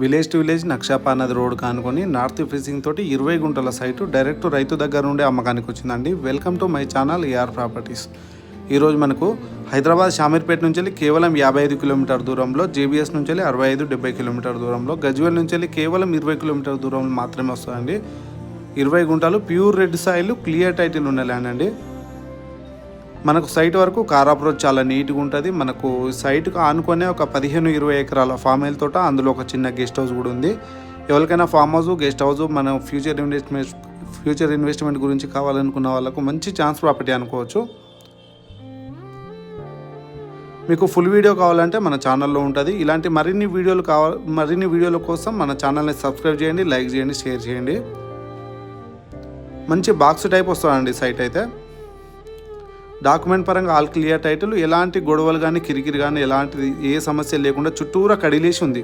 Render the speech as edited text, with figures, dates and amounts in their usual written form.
Village to village నక్షాపా నది road కానుకొని north facing తోటి 20 గుంటల సైటు డైరెక్ట్ రైతు దగ్గర నుండి అమ్మకానికి వచ్చిందండి. Welcome to my channel AR properties. ఈరోజు మనకు హైదరాబాద్ షామీర్పేట నుంచి వెళ్ళి కేవలం 55 కిలోమీటర్ దూరంలో, జేబీఎస్ నుంచి వెళ్ళి 65-70 కిలోమీటర్ దూరంలో, గజ్వేల్ నుంచి వెళ్ళి కేవలం 20 కిలోమీటర్ దూరంలో మాత్రమే వస్తుందండి. 20 గుంటలు pure red soil clear title ఉన్న ల్యాండ్ అండి. మనకు సైట్ వరకు కార్ అప్రోచ్ చాలా నీట్గా ఉంటుంది. మనకు సైట్కు ఆనుకొనే ఒక 15-20 ఎకరాల ఫామ్ హౌస్ తోట, అందులో ఒక చిన్న గెస్ట్ హౌస్ కూడా ఉంది. ఎవరికైనా ఫామ్ హౌస్, గెస్ట్ హౌస్, మన ఫ్యూచర్ ఇన్వెస్ట్మెంట్ గురించి కావాలనుకున్న వాళ్ళకు మంచి ఛాన్స్ ప్రాపర్టీ అనుకోవచ్చు. మీకు ఫుల్ వీడియో కావాలంటే మన ఛానల్లో ఉంటుంది. ఇలాంటి మరిన్ని వీడియోల కోసం మన ఛానల్ని సబ్స్క్రైబ్ చేయండి, లైక్ చేయండి, షేర్ చేయండి. మంచి బాక్స్ టైప్ వస్తుందండి సైట్ అయితే. డాక్యుమెంట్ పరంగా ఆల్ క్లియర్ టైటిల్, ఎలాంటి గొడవలు కానీ కిరికిరి కానీ ఎలాంటిది ఏ సమస్య లేకుండా చుట్టూరా కడిలేసి ఉంది.